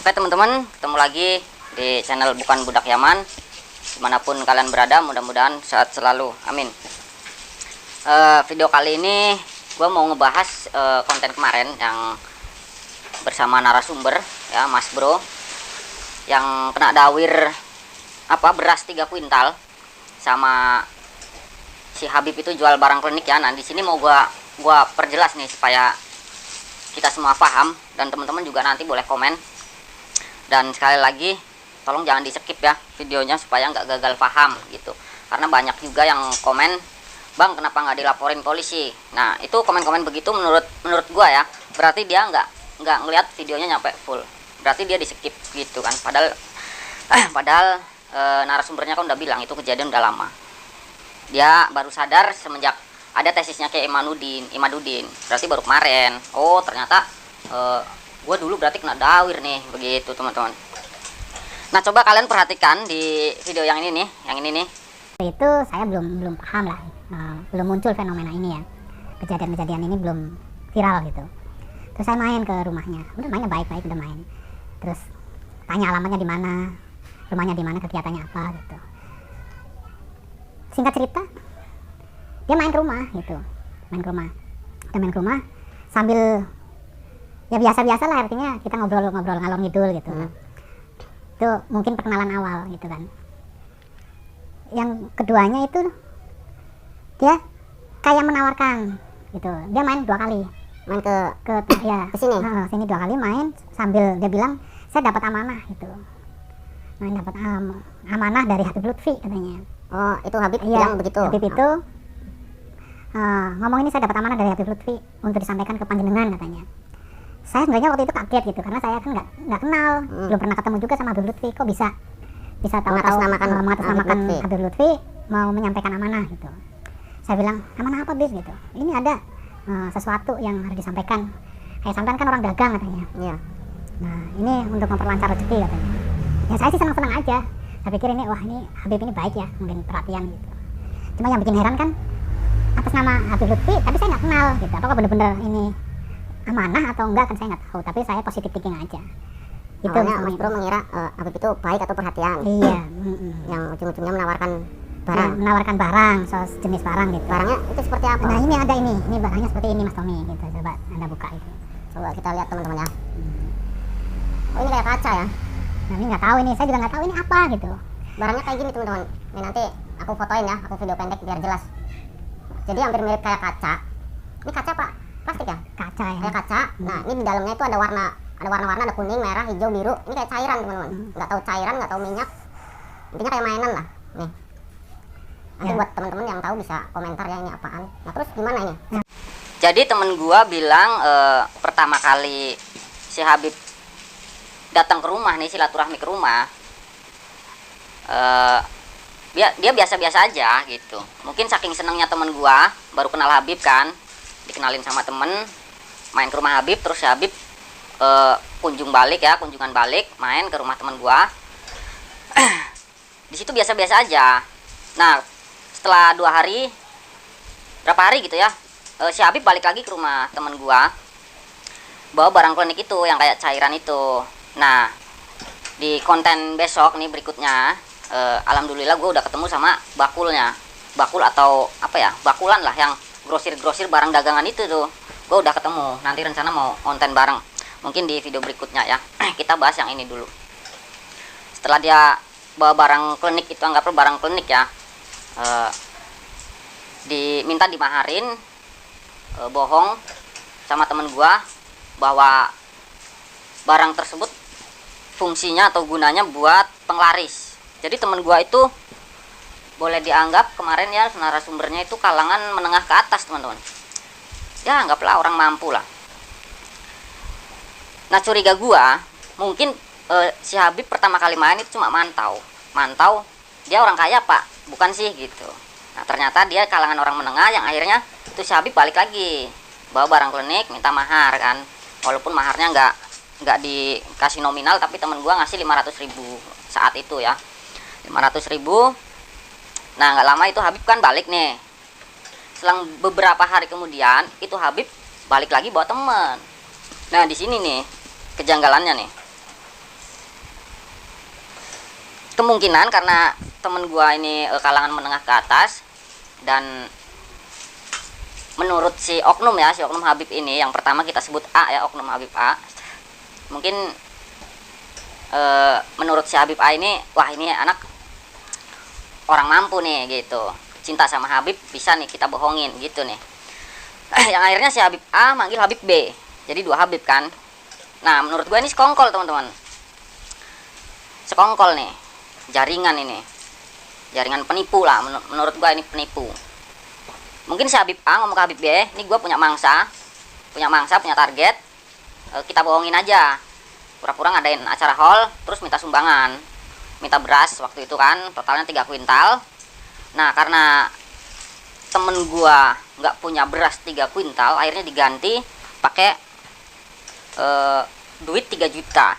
Oke teman-teman, ketemu lagi di channel Bukan Budak Yaman. Dimanapun kalian berada, mudah-mudahan sehat selalu, amin. Video kali ini gue mau ngebahas konten kemarin yang bersama narasumber ya, Mas Bro, yang kena dawir beras 3 kuintal sama si Habib itu jual barang klinik ya. Nah di sini mau gua perjelas nih supaya kita semua paham, dan teman-teman juga nanti boleh komen. Dan sekali lagi tolong jangan di skip ya videonya supaya nggak gagal paham gitu, karena banyak juga yang komen, bang kenapa nggak dilaporin polisi. Nah itu komen-komen begitu menurut gua ya, berarti dia nggak ngelihat videonya nyampe full, berarti dia di skip gitu kan. Padahal narasumbernya kan udah bilang itu kejadian udah lama. Dia baru sadar semenjak ada tesisnya kayak Imadudin, berarti baru kemarin. Oh ternyata gue dulu berarti kena dawir nih, begitu teman-teman. Nah coba kalian perhatikan di video yang ini nih. Itu saya belum paham lah, belum muncul fenomena ini ya, kejadian-kejadian ini belum viral gitu. Terus saya main ke rumahnya, udah mainnya baik-baik, udah main. Terus tanya alamatnya di mana, rumahnya di mana, kegiatannya apa gitu. Singkat cerita, dia main ke rumah gitu, main ke rumah sambil ya biasa-biasa lah, artinya kita ngobrol ngalor ngidul gitu. Itu mungkin perkenalan awal gitu kan. Yang keduanya itu dia kayak menawarkan gitu, dia main 2 kali, main ke sini 2 kali main, sambil dia bilang saya dapat amanah gitu, dapat amanah dari Habib Lutfi katanya. Oh itu Habib bilang begitu. Habib itu ngomong ini saya dapat amanah dari Habib Lutfi untuk disampaikan ke panjenengan katanya. Saya sebenarnya waktu itu kaget gitu, karena saya kan nggak kenal, belum pernah ketemu juga sama Habib Lutfi, kok bisa tahu-tahu mengatasnamakan Habib Lutfi mau menyampaikan amanah gitu. Saya bilang amanah apa bis gitu, ini ada sesuatu yang harus disampaikan, kayak sampean kan orang dagang katanya. Iya. Nah ini untuk memperlancar rezeki katanya. Ya saya sih senang aja, saya pikir ini wah ini Habib ini baik ya, mungkin perhatian gitu. Cuma yang bikin heran kan atas nama Habib Lutfi, tapi saya nggak kenal gitu, apakah bener-bener ini amanah atau enggak kan saya nggak tahu, tapi saya positif thinking aja. Itu Mas Bro mengira Habib itu baik atau perhatian. Iya. Yang ujung-ujungnya menawarkan barang. barang. Menawarkan barang, jenis barang gitu. Barangnya itu seperti apa? Nah ini barangnya seperti ini Mas Tommy gitu. Coba Anda buka itu. Coba kita lihat teman-teman ya. Oh ini kayak kaca ya. Nah ini nggak tahu, ini saya juga nggak tahu ini apa gitu. Barangnya kayak gini teman-teman. Ini nanti aku fotoin ya, aku video pendek biar jelas. Jadi hampir mirip kayak kaca. Ini kaca Pak, plastik ya? Kaca ya. Kayak kaca. Nah ini di dalamnya itu ada warna-warna, ada kuning, merah, hijau, biru. Ini kayak cairan teman-teman. Nggak tahu cairan, nggak tahu minyak. Intinya kayak mainan lah. Nih. Nanti buat teman-teman yang tahu bisa komentar ya ini apaan. Nah terus gimana ini? Jadi temen gua bilang pertama kali si Habib datang ke rumah nih, silaturahmi ke rumah, dia biasa-biasa aja gitu. Mungkin saking senengnya temen gua baru kenal Habib kan, dikenalin sama temen, main ke rumah Habib, terus si Habib kunjungan balik main ke rumah temen gua. Di situ biasa-biasa aja. Nah setelah 2 hari, berapa hari gitu ya, si Habib balik lagi ke rumah temen gua bawa barang klinik itu yang kayak cairan itu. Nah di konten besok nih berikutnya, alhamdulillah gue udah ketemu sama bakul atau bakulan lah, yang grosir barang dagangan itu tuh gue udah ketemu. Nanti rencana mau konten bareng mungkin di video berikutnya ya. Kita bahas yang ini dulu. Setelah dia bawa barang klinik itu, anggaplah barang klinik ya, diminta dimaharin, bohong sama temen gua bahwa barang tersebut fungsinya atau gunanya buat penglaris. Jadi temen gua itu boleh dianggap kemarin ya narasumbernya itu kalangan menengah ke atas teman-teman ya, anggaplah orang mampu lah. Nah curiga gua mungkin si Habib pertama kali main itu cuma mantau dia orang kaya Pak, bukan sih gitu. Nah ternyata dia kalangan orang menengah, yang akhirnya itu si Habib balik lagi bawa barang klinik, minta mahar kan, walaupun maharnya nggak dikasih nominal, tapi temen gua ngasih 500.000 saat itu ya, 500.000. Nah nggak lama itu Habib kan balik nih. Selang beberapa hari kemudian itu Habib balik lagi bawa temen. Nah di sini nih kejanggalannya nih. kemungkinan karena temen gua ini kalangan menengah ke atas, dan menurut si oknum Habib ini, yang pertama kita sebut A ya, oknum Habib A, mungkin menurut si Habib A ini, wah ini anak orang mampu nih gitu, cinta sama Habib, bisa nih kita bohongin gitu nih. Yang akhirnya si Habib A manggil Habib B, jadi 2 Habib kan. Nah menurut gua ini sekongkol teman-teman, sekongkol nih, jaringan ini, jaringan penipu lah, menurut gua ini penipu. Mungkin si Habib A ngomong ke Habib B, ini gua punya mangsa, punya target, kita bohongin aja, pura-pura ngadain acara haul, terus minta sumbangan, minta beras waktu itu kan, totalnya 3 kuintal. Nah karena temen gua nggak punya beras 3 kuintal, akhirnya diganti pakai duit 3 juta.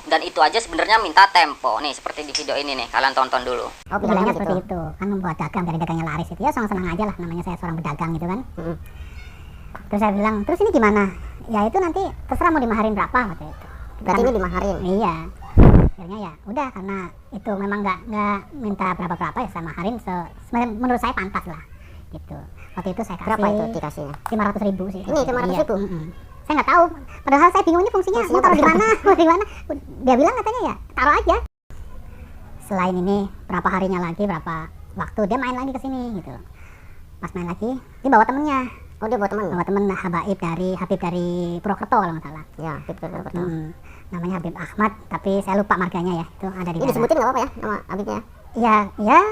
Dan itu aja sebenarnya minta tempo nih, seperti di video ini nih, kalian tonton dulu. Oh, bilangnya seperti itu kan, membuat dagang dari dagangnya laris itu ya, senang-senang aja lah, namanya saya seorang pedagang gitu kan. Terus saya bilang, terus ini gimana? Ya itu nanti terserah mau dimaharin berapa waktu itu. Berarti ini dimaharin? Iya. Akhirnya ya udah, karena itu memang nggak minta berapa ya, saya maharin menurut saya pantas lah gitu. Waktu itu saya kasih. Berapa itu dikasihnya? 500.000 sih. Ini 500.000? Saya nggak tahu, padahal saya bingung ini fungsinya mau taruh di mana, dia bilang katanya ya taruh aja. Selain ini berapa harinya lagi, berapa waktu dia main lagi ke sini gitu. Pas main lagi dia bawa temennya. Oh dia bawa temen Habib dari Purwokerto kalau nggak salah ya. Habib dari Purwokerto. Namanya Habib Ahmad, tapi saya lupa marganya ya, itu ada di ini disebutin nggak apa-apa ya nama Habibnya? Ya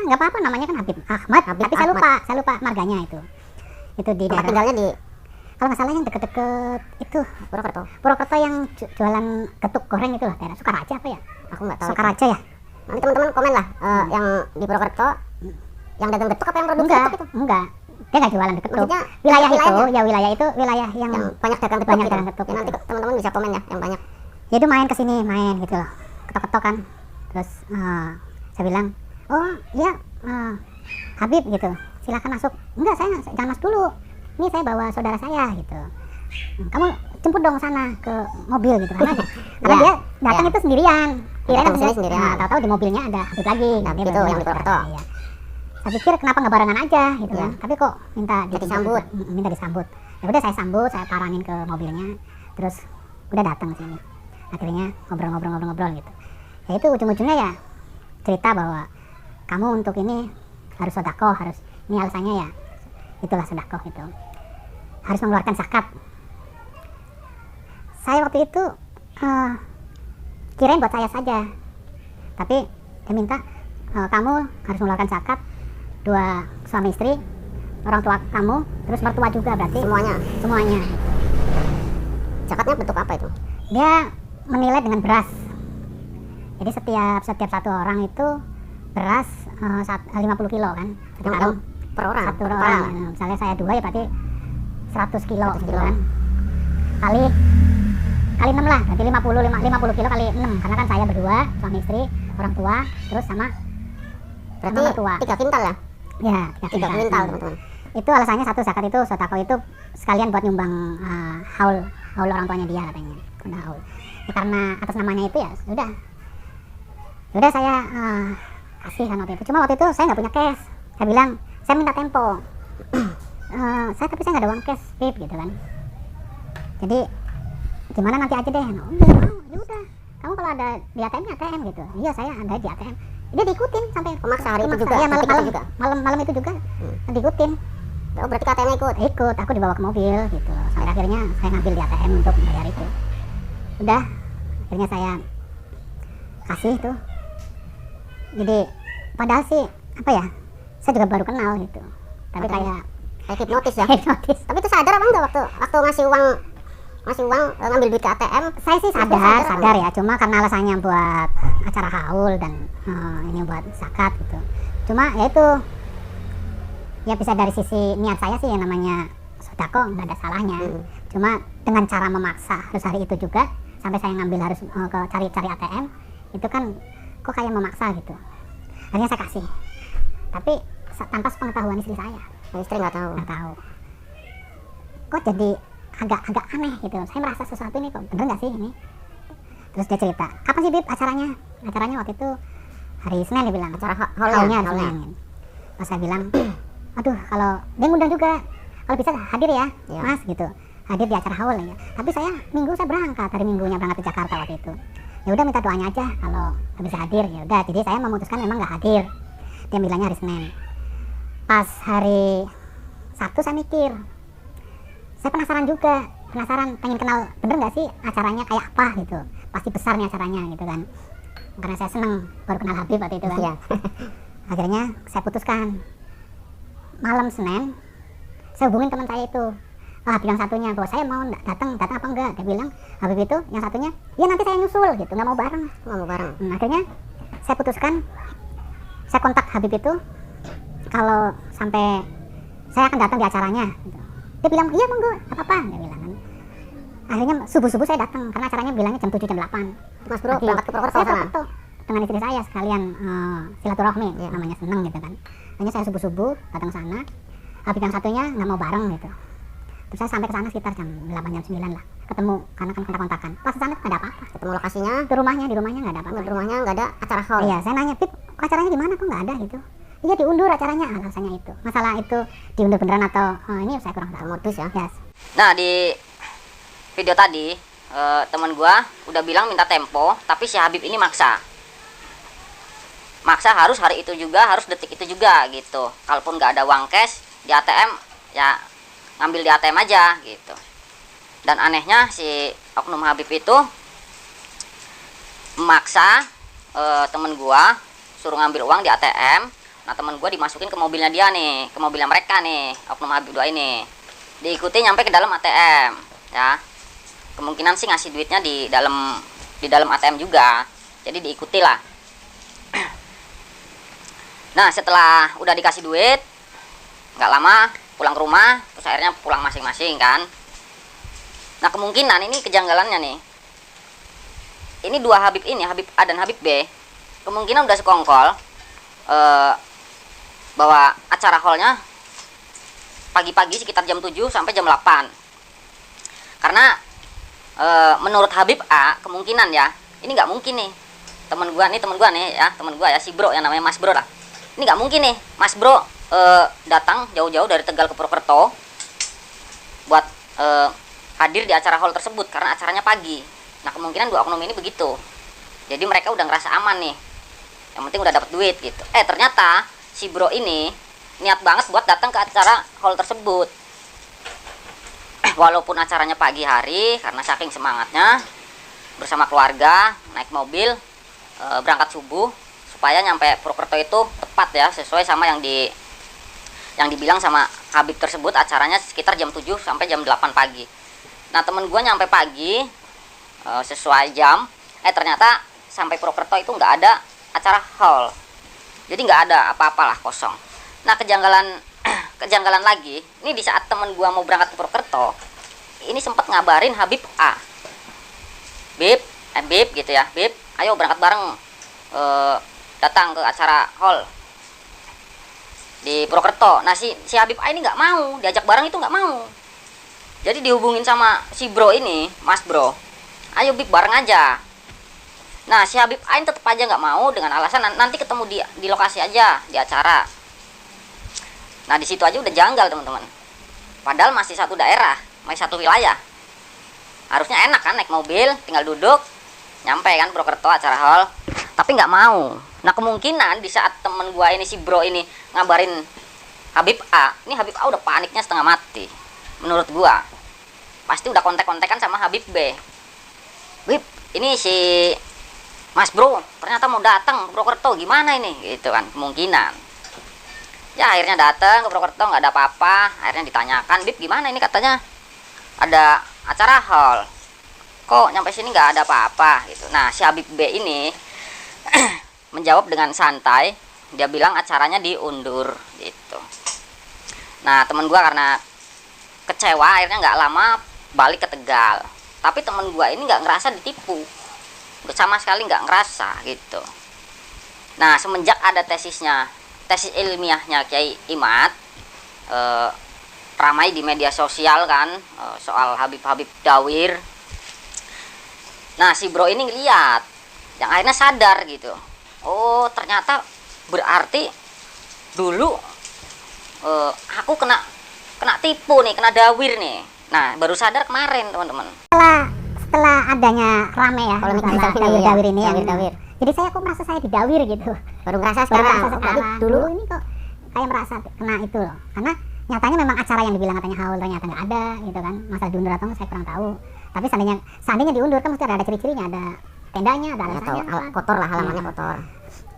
nggak apa-apa, namanya kan Habib Ahmad, tapi saya lupa marganya itu di daerah tinggalnya di, kalau nggak salah yang deket-deket itu Purwokerto yang jualan getuk goreng itu lah, daerah Sukaraja apa ya? Aku nggak tahu. Sukaraja ya. Nanti teman-teman komen lah, yang di Purwokerto yang dagang getuk apa yang produksi getuk itu? Enggak, dia nggak jualan getuk. Maksudnya Wilayah itu wilayah yang banyak dagang getuk. Banyak gitu. dagang getuk. Ya, nanti teman-teman bisa komen ya yang banyak. Ya itu main kesini, main gitu loh, ketok-ketok kan. Terus saya bilang, oh iya Habib gitu, silakan masuk. Enggak, saya jangan masuk dulu, ini saya bawa saudara saya gitu. Kamu jemput dong sana ke mobil gitu, karena dia datang itu sendirian. Datang sendirian. Nah, tahu-tahu di mobilnya ada Habib lagi. Habib itu yang di Purwokerto. Iya. Saya pikir kenapa nggak barengan aja gitu kan, tapi kok minta disambut. Ya udah saya sambut, saya paranin ke mobilnya, terus udah datang ke sini. Akhirnya ngobrol gitu. Ya itu ujung-ujungnya ya cerita bahwa kamu untuk ini harus sedekah, ini alasannya ya itulah sedekah itu, harus mengeluarkan zakat. Saya waktu itu kirain buat saya saja, tapi dia minta kamu harus mengeluarkan zakat 2 suami istri, orang tua kamu, terus mertua juga, berarti semuanya. Zakatnya bentuk apa itu? Dia menilai dengan beras. Jadi setiap satu orang itu beras 50 kilo kan. Per orang? Satu orang. Misalnya saya 2 ya berarti 100 kilo gitu kan. Kali 6 lah, berarti 50 kilo kali 6. Karena kan saya berdua, suami istri, orang tua, terus sama berarti mertua. 3 kintal ya? Ya, 3 kintal teman-teman. Itu alasannya satu, zakat itu, sedekah itu sekalian buat nyumbang haul orang tuanya dia katanya. Udah haul. Ya, karena atas namanya itu ya sudah saya kasih kan waktu itu. Cuma waktu itu saya nggak punya cash. Saya bilang saya minta tempo. Tapi saya nggak ada uang cash, Pip, gitu kan. Jadi gimana nanti aja deh. Nah, ya udah. Kamu kalau ada di ATM gitu. Iya saya ada di ATM. Dia diikutin sampai pemaksa hari itu juga. Iya, malam itu juga diikutin. Oh, berarti KTM ikut, aku dibawa ke mobil gitu. Sampai akhirnya saya ngambil di ATM untuk bayar itu. Udah, akhirnya saya kasih itu. Jadi padahal sih apa ya, saya juga baru kenal gitu, tapi kayak hipnotis ya. Hipnotis. Tapi itu sadar apa enggak waktu ngasih uang ngambil duit ke ATM? Saya sih sadar ya, cuma karena alasannya buat acara haul dan ini buat zakat gitu. Cuma ya itu ya bisa dari sisi niat saya sih, yang namanya sedekah nggak ada salahnya. Cuma dengan cara memaksa harus hari itu juga, sampai saya ngambil harus ke cari ATM, itu kan kok kayak memaksa gitu. Akhirnya saya kasih, tapi tanpa sepengetahuan istri saya. Istri nggak tahu. Kok jadi agak aneh gitu. Saya merasa sesuatu ini kok bener nggak sih ini. Terus dia cerita, kapan sih Bib acaranya? Acaranya waktu itu hari Senin dia bilang Acara haulnya hari haulnya. Senin. Pas saya bilang, aduh kalau dia ngundang juga, kalau bisa hadir ya, Iya. Mas gitu, hadir di acara haul ya. Tapi saya Minggu saya berangkat, hari Minggunya berangkat ke Jakarta waktu itu. Ya udah minta doanya aja kalau bisa hadir. Ya udah, jadi saya memutuskan memang nggak hadir. Dia bilangnya hari Senin. Pas hari Sabtu saya mikir, saya penasaran juga, pengen kenal bener nggak sih acaranya kayak apa gitu. Pasti besar nih acaranya gitu kan. Karena saya seneng baru kenal Habib waktu itu kan. Iya. Akhirnya saya putuskan malam Senin saya hubungin teman saya itu, Habib yang satunya, bahwa saya mau datang apa enggak. Dia bilang Habib itu yang satunya, ya nanti saya nyusul gitu, nggak mau bareng. Nggak mau bareng. Akhirnya saya putuskan, saya kontak Habib itu kalau sampai saya akan datang di acaranya gitu. Dia bilang iya monggo, apa dia bilang kan. Akhirnya subuh saya datang karena acaranya bilangnya jam 7 jam 8. Mas Bro berangkat ke Purwokerto Saya sana. Purwokerto dengan istri saya sekalian silaturahmi, Iya. namanya seneng gitu kan. Akhirnya saya subuh datang sana. Habib yang satunya nggak mau bareng gitu. Terus saya sampai ke sana sekitar jam 8 jam 9 lah. Ketemu karena kan kontak-kontakan. Pas ke sana nggak ada apa-apa. Ketemu lokasinya, Di rumahnya nggak ada apa-apa. di rumahnya nggak ada acara haul. Iya, saya nanya, Bib, acaranya di mana kok nggak ada gitu? Iya diundur acaranya, alasannya itu. Masalah itu diundur beneran atau ini saya kurang tahu. Modus ya. Yes. Nah, di video tadi teman gua udah bilang minta tempo, tapi si Habib ini maksa harus hari itu juga, harus detik itu juga gitu. Kalaupun nggak ada uang cash di ATM, ya ngambil di ATM aja gitu. Dan anehnya si oknum Habib itu memaksa temen gua suruh ngambil uang di ATM. Nah, temen gua dimasukin ke mobilnya dia nih, ke mobilnya mereka nih, oknum Habib 2 ini. Diikuti nyampe ke dalam ATM, ya. Kemungkinan sih ngasih duitnya di dalam ATM juga. Jadi diikuti lah. Nah, setelah udah dikasih duit, nggak lama pulang ke rumah, terus akhirnya pulang masing-masing kan. Nah, kemungkinan ini kejanggalannya nih. Ini dua Habib ini, Habib A dan Habib B, kemungkinan udah sekongkol bahwa acara hallnya pagi-pagi sekitar jam 7 sampai jam 8. Karena menurut Habib A, kemungkinan ya, ini nggak mungkin nih. Temen gua ya, si bro yang namanya Mas Bro lah. Ini nggak mungkin nih, Mas Bro datang jauh-jauh dari Tegal ke Purwokerto buat hadir di acara hall tersebut karena acaranya pagi. Nah, kemungkinan dua oknum ini begitu. Jadi mereka udah ngerasa aman nih. Yang penting udah dapat duit gitu. Ternyata si bro ini niat banget buat datang ke acara hall tersebut. Walaupun acaranya pagi hari, karena saking semangatnya bersama keluarga naik mobil berangkat subuh supaya nyampe Purwokerto itu tepat ya, sesuai sama yang dibilang sama Habib tersebut. Acaranya sekitar jam 7 sampai jam 8 pagi. Nah, temen gue nyampe pagi sesuai jam. Ternyata sampai Purwokerto itu nggak ada acara hall. Jadi nggak ada apa-apalah, kosong. Nah, kejanggalan lagi, ini di saat temen gue mau berangkat ke Purwokerto, ini sempat ngabarin Habib A. Bib gitu ya, Bib, ayo berangkat bareng, datang ke acara hall di Purwokerto. Nah, si Habib A ini nggak mau, diajak bareng itu nggak mau. Jadi dihubungin sama si bro ini, Mas Bro, ayo Bib bareng aja. Nah, si Habib A ini tetap aja nggak mau dengan alasan nanti ketemu di lokasi aja di acara. Nah, di situ aja udah janggal teman-teman. Padahal masih satu daerah, masih satu wilayah. Harusnya enak kan naik mobil, tinggal duduk, nyampe kan Purwokerto acara hall. Tapi nggak mau. Nah, kemungkinan di saat temen gua ini si bro ini ngabarin Habib A, ini Habib A udah paniknya setengah mati. Menurut gua pasti udah kontak-kontakan sama Habib B. Bib, ini si Mas Bro ternyata mau datang ke Purwokerto, gimana ini? Gitu kan, kemungkinan. Ya, akhirnya datang ke Purwokerto, nggak ada apa-apa. Akhirnya ditanyakan, Bib gimana ini, katanya ada acara hall. Kok nyampe sini nggak ada apa-apa gitu. Nah, si Habib B ini menjawab dengan santai. Dia bilang acaranya diundur gitu. Nah, temen gua karena kecewa akhirnya nggak lama balik ke Tegal. Tapi temen gua ini nggak ngerasa ditipu, sama sekali nggak ngerasa gitu. Nah, semenjak ada tesis ilmiahnya Kiai Imad ramai di media sosial kan, soal Habib Dawir. Nah, si bro ini ngeliat, yang akhirnya sadar gitu, Oh ternyata berarti dulu aku kena tipu nih, kena dawir nih. Nah baru sadar kemarin teman-teman. Setelah adanya rame ya Polemik masalah masalah ini, dawir ya, ini dawir. jadi saya kok merasa saya didawir gitu. Baru ngerasa Baru sekarang. merasa Jadi sekarang. dulu Dulu ini kok kayak merasa kena itu loh, karena nyatanya memang acara yang dibilang katanya haul ternyata nggak ada gitu kan. Masalah diundur atau enggak saya kurang tahu, tapi seandainya diundur kan mesti ada ciri-cirinya, ada tendanya, ada atau alasannya. kotor lah, halamannya kotor.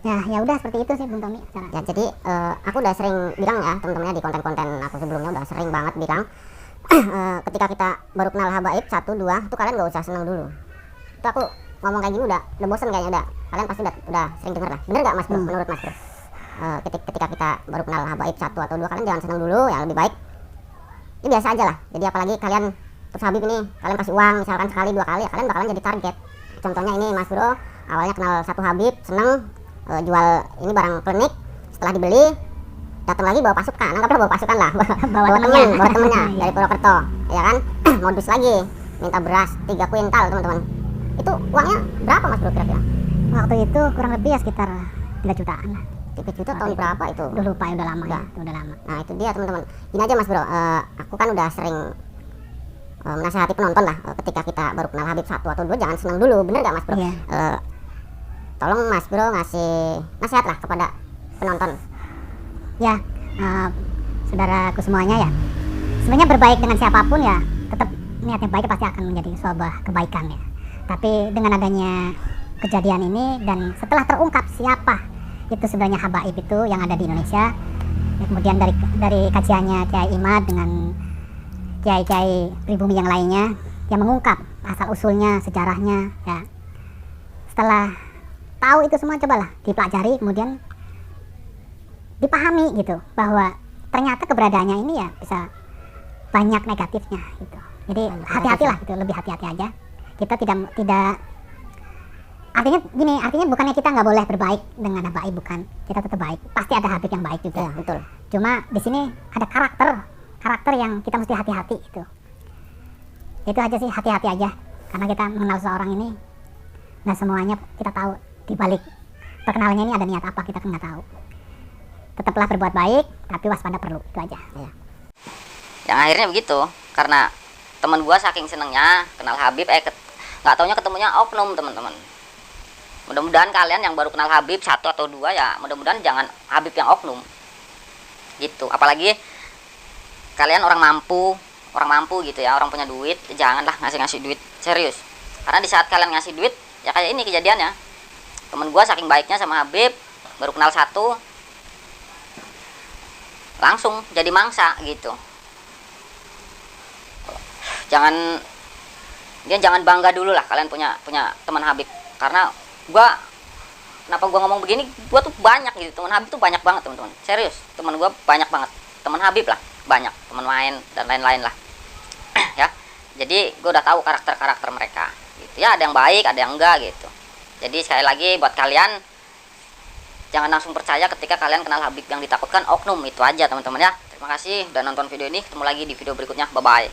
Ya udah seperti itu sih Bung Tommy cara. Ya jadi aku udah sering bilang ya teman-temannya di konten-konten aku sebelumnya udah sering banget bilang ketika kita baru kenal habaib 1, 2 itu kalian gak usah seneng dulu. Itu aku ngomong kayak gini udah bosen kayaknya, udah kalian pasti udah sering denger lah. Bener gak Mas Bro? Menurut Mas Bro, ketika kita baru kenal habaib 1 atau 2 kalian jangan seneng dulu, ya lebih baik ini biasa aja lah. Jadi apalagi kalian terus Habib ini kalian kasih uang misalkan sekali 2 kali ya kalian bakalan jadi target. Contohnya ini Mas Bro awalnya kenal satu Habib, seneng jual ini barang klinik, setelah dibeli datang lagi bawa pasukan, anggaplah bawa pasukan lah, bawa temennya dari Purwokerto, ya kan. Modus lagi minta beras 3 kuintal teman-teman. Itu uangnya berapa Mas Bro kira-kira? Waktu itu kurang lebih ya sekitar 3 jutaan lah. 3 juta tahun berapa itu? Udah lupa, udah lama ya, udah lama. Nah itu dia teman-teman. Gini aja Mas Bro, aku kan udah sering menasihati penonton lah, ketika kita baru kenal Habib 1 atau 2 jangan senang dulu, bener gak Mas Bro? Iya. Tolong Mas Bro ngasih nasihat lah kepada penonton. Ya, saudaraku semuanya ya, sebenarnya berbaik dengan siapapun ya tetap niatnya baik pasti akan menjadi sebuah kebaikan ya. Tapi dengan adanya kejadian ini dan setelah terungkap siapa itu sebenarnya habaib itu yang ada di Indonesia, ya, kemudian dari kajiannya Kiai Imad dengan kiai-kiai pribumi yang lainnya yang mengungkap asal usulnya, sejarahnya ya. Setelah tahu itu semua cobalah dipelajari, kemudian dipahami gitu bahwa ternyata keberadaannya ini ya bisa banyak negatifnya gitu. Jadi hati-hatilah gitu, lebih hati-hati aja. Kita tidak artinya gini, artinya bukannya kita nggak boleh berbaik dengan habaib, bukan. Kita tetap baik. Pasti ada habib yang baik juga. Ya, betul. Cuma di sini ada karakter yang kita mesti hati-hati itu. Itu aja sih, hati-hati aja. Karena kita mengenal seorang ini nggak semuanya kita tahu di balik perkenalannya ini ada niat apa, kita kan nggak tahu. Tetaplah berbuat baik, tapi waspada perlu, itu aja. Ya. Yang akhirnya begitu, karena teman gua saking senengnya kenal Habib, nggak taunya ketemunya oknum teman-teman. Mudah-mudahan kalian yang baru kenal Habib 1 atau 2 ya, mudah-mudahan jangan Habib yang oknum gitu. Apalagi kalian orang mampu gitu ya, orang punya duit, janganlah ngasih duit serius. Karena di saat kalian ngasih duit ya kayak ini kejadiannya. Temen gua saking baiknya sama Habib, baru kenal 1 langsung jadi mangsa gitu. Jangan bangga dulu lah kalian punya teman Habib. Karena kenapa gua ngomong begini, gua tuh banyak gitu, teman Habib tuh banyak banget teman-teman. Serius, teman gua banyak banget. Teman Habib lah, banyak, teman main dan lain-lain lah. Ya. Jadi gua udah tahu karakter mereka gitu. Ya, ada yang baik, ada yang enggak gitu. Jadi sekali lagi buat kalian jangan langsung percaya ketika kalian kenal Habib yang ditakutkan oknum, itu aja teman-teman ya. Terima kasih udah nonton video ini. Ketemu lagi di video berikutnya. Bye bye.